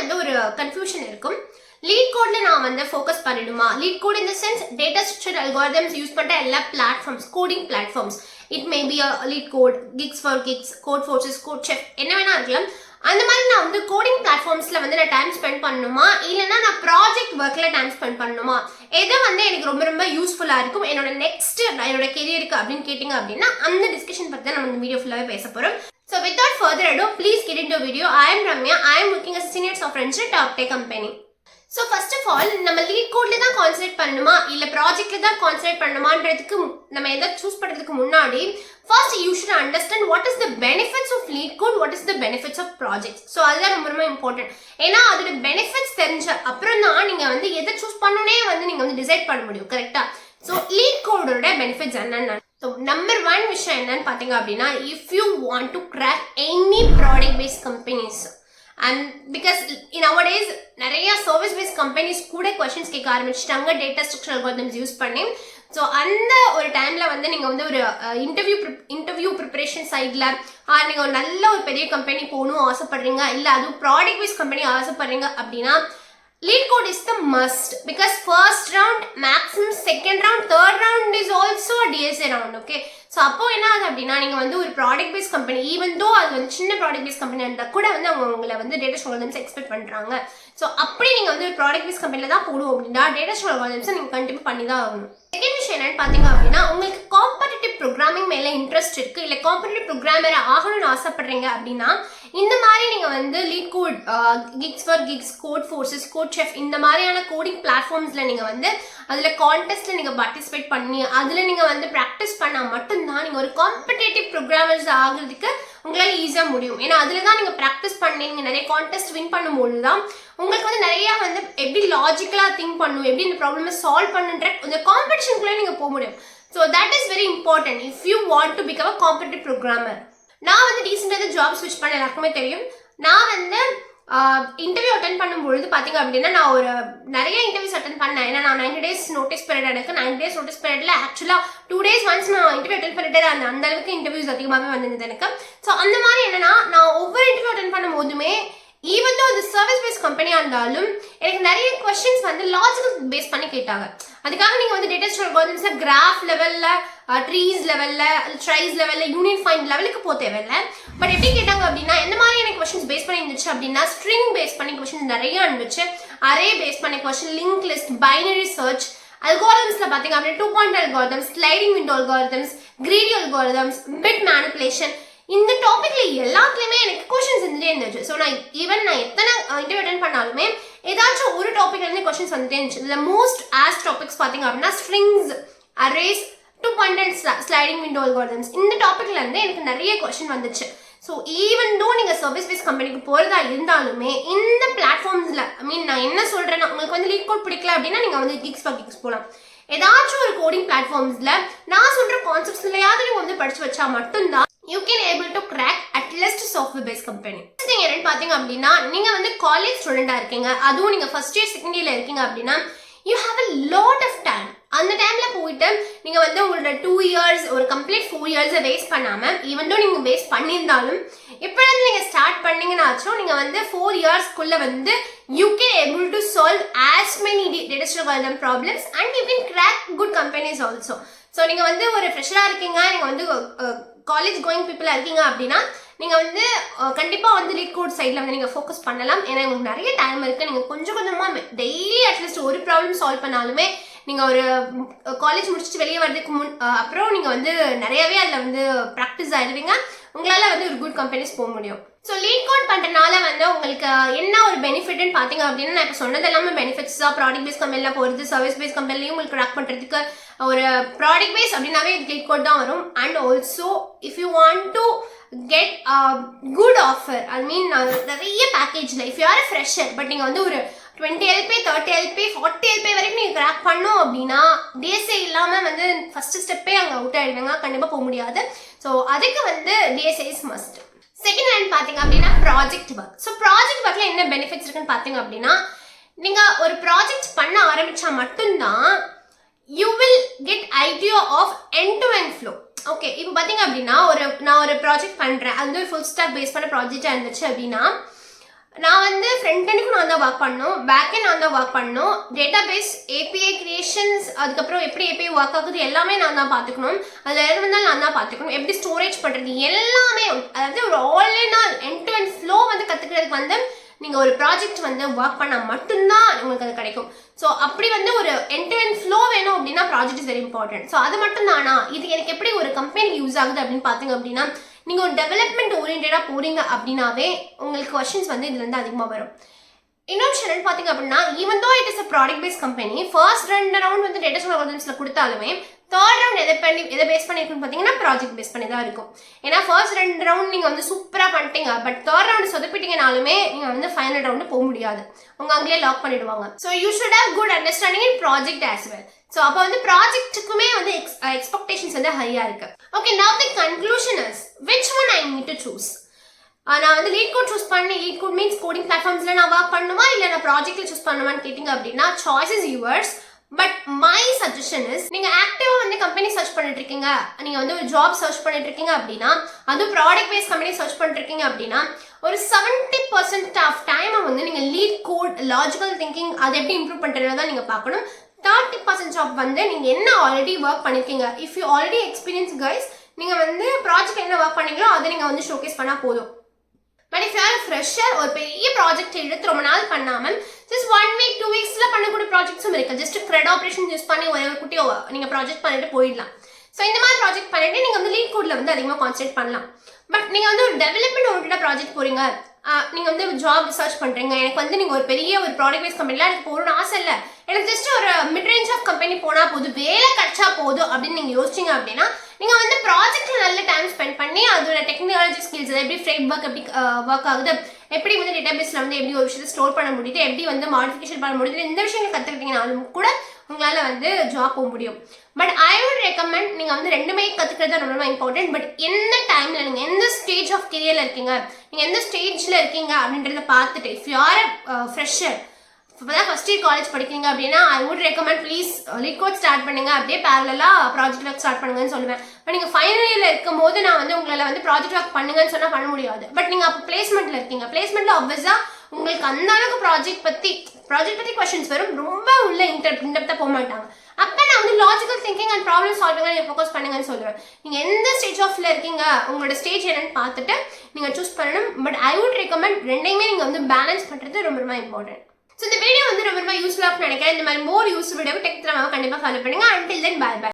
வந்து ஒரு கன்ஃபியூஷன் இருக்கும். லீட் கோட்ல நான் வந்து ஃபோக்கஸ் பண்ணிடுமா? LeetCode in the sense data structure algorithms use பண்ற எல்லா platforms, coding platforms. It may be LeetCode, GeeksforGeeks, Codeforces, CodeChef, என்ன வேணா இருக்கலாம். அந்த மாதிரி நான் வந்து கோடிங் பிளாட்ஃபார்ம்ஸ்ல வந்து நான் டைம் ஸ்பெண்ட் பண்ணணுமா, இல்லைன்னா நான் ப்ராஜெக்ட் ஒர்க்ல டைம் ஸ்பெண்ட் பண்ணணுமா, எது வந்து எனக்கு ரொம்ப ரொம்ப யூஸ்ஃபுல்லா இருக்கும் என்னோட நெக்ஸ்ட் என்னோட கெரியருக்கு அப்படின்னு கேட்டிங்க அப்படின்னா அந்த டிஸ்கஷன் பற்றி தான் நம்ம இந்த வீடியோ ஃபுல்லாகவே பேச போகிறோம். So without further ado, please get into the video. I am Ramya. I am working as a senior software engineer at Top Tech company. So first of all, நம்ம லீட் கோட்ல தான் கான்சென்ட்ரேட் பண்ணணுமா இல்ல ப்ராஜெக்ட்ல தான் கான்சென்ட்ரேட் பண்ணணுமான்றதுக்கு நம்ம எதை choose பண்றதுக்கு முன்னாடி first you should understand what is the benefits of lead code, what is the benefits of projects. So அதுதான் ரொம்ப ரொம்ப இம்பார்ட்டன்ட். ஏன்னா அதோட பெனிஃபிட்ஸ் தெரிஞ்ச அப்புறம் தான் நீங்க வந்து எதை சூஸ் பண்ணணும்னே வந்து நீங்க வந்து டிசைட் பண்ண முடியும். கரெக்டா? ஸோ லீட் கோடோட பெனிஃபிட்ஸ் என்னென்ன? ஸோ நம்பர் 1 விஷயம் என்னன்னு பார்த்தீங்க அப்படின்னா, if you want to crack any product based companies and because nowadays நிறைய சர்வீஸ் பேஸ்ட் கம்பெனிஸ் கூட கொஸ்டின்ஸ் கேட்க ஆரம்பிச்சிட்டாங்க டேட்டா ஸ்ட்ரக்சர் அல்காரிதம்ஸ் யூஸ் பண்ணி. ஸோ அந்த ஒரு டைமில் வந்து நீங்கள் வந்து ஒரு இன்டர்வியூ ப்ரிப்பரேஷன் சைடில் நீங்கள் ஒரு நல்ல ஒரு பெரிய கம்பெனி போகணும் ஆசைப்படுறீங்க, இல்லை அதுவும் ப்ராடக்ட் பேஸ்ட் கம்பெனி ஆசைப்படுறீங்க அப்படின்னா lead code is the must, because first round, maximum second round, third round is also a DSA round. Okay, so அப்போ என்ன ஆகுது அப்படின்னா நீங்கள் வந்து ஒரு product based company, even though அது வந்து சின்ன ப்ராடக்ட் பேஸ்ட் கம்பெனி இருந்தால் கூட வந்து அவங்க உங்களை வந்து டேட்டா ஸ்ட்ரக்சர் அல்காரிதம்ஸ் எக்ஸ்பெக்ட் பண்ணுறாங்க. ஸோ அப்படி நீங்கள் வந்து ஒரு ப்ராடக்ட் பேஸ்ட் கம்பெனியில் தான் போடுவோம் அப்படின்னா டேட்டா ஸ்ட்ரக்சர் அல்காரிதம்ஸை நீங்கள் கண்டிப்பாக பண்ணி தான் ஆகணும். செகண்ட் விஷயம் என்னன்னு பார்த்தீங்க அப்படின்னா, உங்களுக்கு காம்படிட்டிவ் ப்ரோக்ராமிங் மேலே இன்ட்ரெஸ்ட் இருக்குது, இல்லை காம்படிட்டிவ் ப்ரோக்ராமர் ஆகணும்னு ஆசைப்படுறீங்க அப்படின்னா இந்த மாதிரி நீங்கள் வந்து LeetCode, GeeksforGeeks, Codeforces, CodeChef இந்த மாதிரியான கோடிங் பிளாட்ஃபார்ம்ஸில் நீங்கள் வந்து அதில் கான்டெஸ்ட்டில் நீங்கள் பார்ட்டிசிபேட் பண்ணி அதில் நீங்கள் வந்து ப்ராக்டிஸ் பண்ணால் மட்டும்தான் நீங்கள் ஒரு காம்படிட்டிவ் ப்ரோக்ராமர்ஸ் ஆகிறதுக்கு உங்களால் ஈஸியாக முடியும். ஏன்னா அதில் தான் நீங்கள் ப்ராக்டிஸ் பண்ணி நீங்கள் நிறைய கான்டெஸ்ட் வின் பண்ணும்போது தான் உங்களுக்கு வந்து நிறையா வந்து எப்படி லாஜிக்கலாக திங்க் பண்ணணும், எப்படி இந்த ப்ராப்ளமை சால்வ் பண்ணுன்ற இந்த காம்படிஷனுக்குள்ளே நீங்கள் போக முடியும். So that is very important if you want to become a competitive programmer. நான் வந்து ரீசெண்டாக ஜாப் ஸ்விட்ச் பண்ண எல்லாருக்குமே தெரியும். நான் வந்து இன்டர்வியூ அட்டன் பண்ணும்பொழுது பார்த்தீங்க அப்படின்னா நான் ஒரு நிறைய இன்டர்வியூஸ் அட்டன் பண்ணேன். ஏன்னா நான் 90 days நோட்டீஸ் பீரியட் எனக்கு 90 days நோட்டீஸ் பீரியட்ல ஆக்சுவலாக 2 days ஒன்ஸ் நான் இன்டர்வியூ அட்டன் பண்ணிட்டு அந்த அளவுக்கு இன்டர்வியூஸ் அதிகமாகவே வந்திருந்தது எனக்கு. ஸோ அந்த மாதிரி என்னன்னா நான் ஒவ்வொரு இன்டர்வியூ அட்டன் பண்ணும் போதுமே ஈவன் தோ அது சர்வீஸ் பேஸ்ட் கம்பெனியாக இருந்தாலும் எனக்கு நிறைய கொஸ்டின்ஸ் வந்து லாஜிக்கல் பேஸ் பண்ணி கேட்டாங்க. அதுக்காக நீங்கள் வந்து டேட்டா ஸ்ட்ரக்சர் அல்காரிதம்ஸில் கிராஃப் லெவலில், ட்ரீஸ் லெவலில், ட்ரைஸ் லெவலில், யூனியன் ஃபைண்ட் லெவலுக்கு போக தேவையில்லை. பட் எப்படி கேட்டாங்க அப்படின்னா எந்த மாதிரி எனக்கு கொஸ்டின்ஸ் பேஸ் பண்ணி இருந்துச்சு அப்படின்னா ஸ்ட்ரிங் பேஸ் பண்ணி கொஸ்டின்ஸ் நிறைய இருந்துச்சு, அரே பேஸ் பண்ணி question, link list, binary search, அல்காரிதம்ஸில் பார்த்தீங்க அப்படின்னா 2 point algorithms, sliding window algorithms, greedy algorithms, bit manipulation, இந்த டாபிக்ல எல்லாத்துலயுமே எனக்கு கொஸ்டின்ஸ் இருந்துட்டே இருந்துச்சு. ஸோ நான் எத்தனை இன்டர்வியூ அட்டென்ட் பண்ணாலுமே ஏதாச்சும் ஒரு டாபிக்ல இருந்து கொஸ்டின்ஸ் வந்துட்டே இருந்துச்சு. இதில் மோஸ்ட் ஆஸ் டாபிக்ஸ் பார்த்தீங்க அப்படின்னா strings, arrays, 2 point and sliding window algorithms, இந்த டாபிக்ல இருந்து எனக்கு நிறைய கொஸ்டின் வந்துச்சு. ஸோ ஈவன் தோ நீங்கள் சர்வீஸ் பேஸ்ட் கம்பெனிக்கு போகிறதா இருந்தாலுமே இந்த பிளாட்ஃபார்ம்ஸில் நான் என்ன சொல்கிறேன்னா உங்களுக்கு வந்து லீட் கோட் பிடிக்கல அப்படின்னா நீங்கள் வந்து கிக்ஸ் ஃபார் கிக்ஸ் போகலாம். ஏதாச்சும் ஒரு கோடிங் பிளாட்ஃபார்ம்ஸில் நான் சொல்கிற கான்செப்ட்ஸ்லையாவது நீங்கள் வந்து படித்து வச்சா மட்டும்தான் you can able to crack at least software based company. நீங்க என்ன பாத்தீங்க அப்படின்னா நீங்க வந்து காலேஜ் ஸ்டூடெண்டா இருக்கீங்க, அதுவும் நீங்க ஃபர்ஸ்ட் இயர் செகண்ட் இயர்ல இருக்கீங்க அப்படின்னா you have a lot of time. அந்த டைம்ல போயிட்டு நீங்க வந்து உங்களோட 2 years ஒரு கம்ப்ளீட் 4 years வேஸ்ட் பண்ணாம ஈவன் தோ நீங்க வேஸ்ட் பண்ணியிருந்தாலும் எப்படியாவது நீங்க ஸ்டார்ட் பண்ணீங்கன்னாச்சும் நீங்க வந்து 4 yearsக்குள்ள வந்து you can able to solve as many data structure algorithm problems and you can crack good companies also. So நீங்கள் வந்து ஒரு ஃப்ரெஷராக இருக்கீங்க, நீங்கள் வந்து காலேஜ் கோயிங் பீப்புளாக இருக்கீங்க அப்படின்னா நீங்கள் வந்து கண்டிப்பாக வந்து லீட் கோட் சைடில் வந்து நீங்கள் ஃபோக்கஸ் பண்ணலாம். ஏன்னா உங்களுக்கு நிறைய டைம் இருக்குது. நீங்கள் கொஞ்சம் கொஞ்சமாக டெய்லி அட்லீஸ்ட் ஒரு ப்ராப்ளம் சால்வ் பண்ணாலுமே நீங்கள் ஒரு காலேஜ் முடிச்சுட்டு வெளியே வர்றதுக்கு அப்புறம் நீங்கள் வந்து நிறையவே அதில் வந்து ப்ராக்டிஸ் ஆகிடுவீங்க. உங்களால் வந்து ஒரு குட் கம்பெனிஸ் போக முடியும். ஸோ லீட் கோட் பண்ணுறதுனால வந்து உங்களுக்கு என்ன ஒரு பெனிஃபிட்னு பார்த்தீங்க அப்படின்னா நான் இப்போ சொன்னது எல்லாமே பெனிஃபிட்ஸ் தான். ப்ராடக்ட் பேஸ் கம்பெனியில் போகிறது, சர்வீஸ் பேஸ் கம்பெனிலையும் உங்களுக்கு ட்ராக் பண்ணுறதுக்கு ஒரு ப்ராடக்ட் பேஸ் அப்படின்னாவே லீட் கோட் தான் வரும். And also if you want to get good offer, நிறைய பேக்கேஜில் if you are fresher but நீங்கள் வந்து ஒரு 20 LP, 30 LP, 40 LP வரைக்கும் நீங்கள் கிராக் பண்ணோம் அப்படின்னா டிஎஸ்ஏ இல்லாமல் வந்து ஃபர்ஸ்ட் ஸ்டெப்பே அங்கே அவுட் ஆகிடுவாங்க, கண்டிப்பாக போக முடியாது. ஸோ அதுக்கு வந்து DSA is must. Second hand பார்த்தீங்க அப்படின்னா ப்ராஜெக்ட் ஒர்க். ஸோ ப்ராஜெக்ட் ஒர்க்கில் என்ன பெனிஃபிட்ஸ் இருக்குன்னு பார்த்தீங்க அப்படின்னா நீங்கள் ஒரு ப்ராஜெக்ட் பண்ண ஆரம்பித்தா மட்டும்தான் you will get idea of end to end flow. Okay, இப்போ பார்த்தீங்க அப்படின்னா நான் ஒரு ப்ராஜெக்ட் பண்ணுறேன், அது வந்து ஃபுல் ஸ்டாக் பேஸ் பண்ண ப்ராஜெக்டாக இருந்துச்சு அப்படின்னா நான் வந்து ஃப்ரண்ட் எண்டுக்கும் நான் தான் ஒர்க் பண்ணணும், பேக் எண்ட் நான் தான் ஒர்க் பண்ணணும், டேட்டா பேஸ் ஏபிஐ கிரியேஷன்ஸ், அதுக்கப்புறம் எப்படி ஏபிஐ ஒர்க் ஆகுது எல்லாமே நான் தான் பார்த்துக்கணும், அதில் எது வந்தாலும் நான் தான் பார்த்துக்கணும், எப்படி ஸ்டோரேஜ் பண்ணுறது எல்லாமே, அதாவது ஒரு all in all end to end flow வந்து கற்றுக்கிறதுக்கு வந்து நீங்கள் ஒரு ப்ராஜெக்ட் வந்து ஒர்க் பண்ணால் மட்டும்தான் உங்களுக்கு அது கிடைக்கும். ஸோ அப்படி வந்து ஒரு எண்ட் டு எண்ட் ஃப்ளோ வேணும் அப்படின்னா project is very important. So அது மட்டும் தானா, இது எனக்கு எப்படி ஒரு கம்பெனிக்கு யூஸ் ஆகுது அப்படின்னு பார்த்தீங்க அப்படின்னா, நீங்கள் ஒரு டெவலப்மெண்ட் ஓரியன்டாக போறீங்க அப்படின்னாவே உங்களுக்கு கொஸ்டின்ஸ் வந்து இதுலேருந்து அதிகமாக வரும். இன்னொரு சேனல் பார்த்தீங்க அப்படின்னா, even though it is a product based company, first 2 round வந்து டேட்டா ஸ்ட்ரக்சர் அல்காரிதம்ஸ்ல கொடுத்தாலுமே தேர்ட் ரவுண்ட் எதை பேஸ் பண்ணிருக்குன்னு பார்த்தீங்கன்னா ப்ராஜெக்ட் பேஸ் பண்ணி தான் இருக்கும். ஏன்னா ஃபர்ஸ்ட் 2 ரவுண்ட் நீங்கள் வந்து சூப்பராக பண்ணிட்டீங்க, பட் தேர்ட் ரவுண்ட் சொதப்பிட்டீங்கனாலுமே நீங்கள் வந்து ஃபைனல் ரவுண்டு போக முடியாது, உங்க அங்கேயே லாக் பண்ணிடுவாங்க. So you should have good understanding in project as well. So அப்போ வந்து ப்ராஜெக்ட்டுக்குமே வந்து எக்ஸ்பெக்டேஷன்ஸ் வந்து ஹையாக இருக்கு. Okay, now the conclusion is which one I need to choose. நான் வந்து லீட் கோட் சூஸ் பண்ணி, லீட் கோட் மீன்ஸ் கோடிங் பிளாட்ஃபார்ம்ஸில் நான் ஒர்க் பண்ணுமா இல்லை நான் ப்ராஜெக்டில் சூஸ் பண்ணுவான்னு கேட்டிங்க அப்படின்னா choice is yours. But my suggestion is, நீங்கள் ஆக்டிவாக வந்து கம்பெனி சர்ச் பண்ணிட்டு இருக்கீங்க, நீங்கள் வந்து ஒரு ஜாப் சர்ச் பண்ணிட்டு இருக்கீங்க அப்படின்னா, அதுவும் ப்ராடக்ட் பேஸ் கம்பெனி சர்ச் பண்ணிட்டு இருக்கீங்க அப்படின்னா, ஒரு 70% ஆஃப் டைமை வந்து நீங்கள் லீட் கோட், லாஜிக்கல் திங்கிங் அதை எப்படி இம்ப்ரூவ் பண்ணுறதுல தான் நீங்கள் பார்க்கணும். 30% ஆஃப் வந்து நீங்கள் என்ன ஆல்ரெடி ஒர்க் பண்ணியிருக்கீங்க, if you already experience guys, நீங்கள் வந்து ப்ராஜெக்ட் என்ன ஒர்க் பண்ணீங்களோ அதை நீங்கள் வந்து ஷோகேஸ் பண்ணால் போதும். But if you are fresher, ஒரு பெரிய ப்ராஜெக்ட் எடுத்து ரொம்ப நாள் பண்ணாமல் ஜஸ்ட் 1 வீக் 2 வீக்ஸில் பண்ணக்கூடிய ப்ராஜெக்ட்ஸும் இருக்குது. ஜஸ்ட் க்ரெட் ஆப்ரேஷன் யூஸ் பண்ணி ஒரு குட்டியோ நீங்கள் ப்ராஜெக்ட் பண்ணிட்டு போயிடலாம். ஸோ இந்த மாதிரி ப்ராஜெக்ட் பண்ணிட்டு நீங்கள் வந்து லீட் கோடில் வந்து அதிகமாக கான்சென்ட்ரேட் பண்ணலாம். பட் நீங்கள் வந்து ஒரு டெவலப்மெண்ட் ஓரியன்டாக ப்ராஜெக்ட் போகிறீங்க, நீங்கள் வந்து ஜாப் சர்ச் பண்ணுறீங்க, எனக்கு வந்து நீங்கள் ஒரு பெரிய ஒரு ப்ராடக்ட் பேஸ் கம்பெனிலாம் எனக்கு போகணும்னு ஆசை இல்லை, எனக்கு ஜஸ்ட் ஒரு மிட் ரேஞ்ச் ஆஃப் கம்பெனி போனால் போதும், வேலை கிடைச்சா போதும் அப்படின்னு நீங்கள் யோசிச்சிங்க அப்படின்னா, நீங்கள் வந்து ப்ராஜெக்ட்டில் நல்ல டைம் ஸ்பெண்ட் பண்ணி அதோட டெக்னாலஜி ஸ்கில்ஸ், எப்படி ஃப்ரேம் ஒர்க் எப்படி ஒர்க் ஆகுது, எப்படி வந்து டேட்டாபேஸில் வந்து எப்படி ஒரு விஷயத்தை ஸ்டோர் பண்ண முடியுது, எப்படி வந்து மாடிஃபிகேஷன் பண்ண முடியுது, இந்த விஷயங்கள் கற்றுக்கிட்டீங்கனாலும் கூட உங்களால் வந்து ஜாப் போக முடியும். பட் ஐ வுட் ரெக்கமெண்ட் நீங்கள் வந்து ரெண்டுமே கற்றுக்கிறது ரொம்ப ரொம்ப இம்பார்ட்டன்ட். பட் எந்த டைமில் நீங்கள் எந்த ஸ்டேஜ் ஆஃப் கெரியரில் இருக்கீங்க, நீங்கள் எந்த ஸ்டேஜில் இருக்கீங்க அப்படின்றத பார்த்துட்டு, if you are a fresher, இப்போதான் ஃபர்ஸ்ட் இயர் காலேஜ் படிக்கிறீங்க அப்படின்னா I would recommend please LeetCode start பண்ணுங்க, அப்படியே பேரலாக ப்ராஜெக்ட் ஒர்க் ஸ்டார்ட் பண்ணுங்கன்னு சொல்லுவேன். பட் நீங்கள் ஃபைனல் இயரில் இருக்கும் போது நான் வந்து உங்களால் வந்து ப்ராஜெக்ட் ஒர்க் பண்ணுங்கன்னு சொன்னால் பண்ண முடியாது. பட் நீங்கள் அப்போ பிளேஸ்மெண்ட்டில் இருக்கீங்க, பிளேஸ்மெண்ட்டில் ஆப்வியஸாக உங்களுக்கு அந்த அளவுக்கு ப்ராஜெக்ட் பற்றி கொஸ்டின்ஸ் வரும், ரொம்ப உள்ள இன்டெப்த்தாக போக மாட்டாங்க. அப்போ நான் வந்து logical thinking and problem solving நீங்கள் ஃபோக்கஸ் பண்ணுங்கன்னு சொல்லுவேன். நீங்கள் எந்த ஸ்டேஜ் ஆஃப்ல இருக்கீங்க, உங்களோட ஸ்டேஜ் என்னன்னு பார்த்துட்டு நீங்கள் சூஸ் பண்ணணும். பட் ஐ வுட் ரெக்கமெண்ட் ரெண்டையுமே நீங்கள் வந்து பேலன்ஸ் பண்ணுறது ரொம்ப ரொம்ப இம்பார்ட்டன்ட். ஸோ இந்த வீடியோ வந்து ரொம்ப ரொம்ப யூஸ்ஃபுல்லாக நினைக்கிறேன். இந்த மாதிரி மோர் யூஸ் வீடியோ டெக் திறமை கண்டிப்பாக ஃபாலோ பண்ணுங்க. Until then bye by.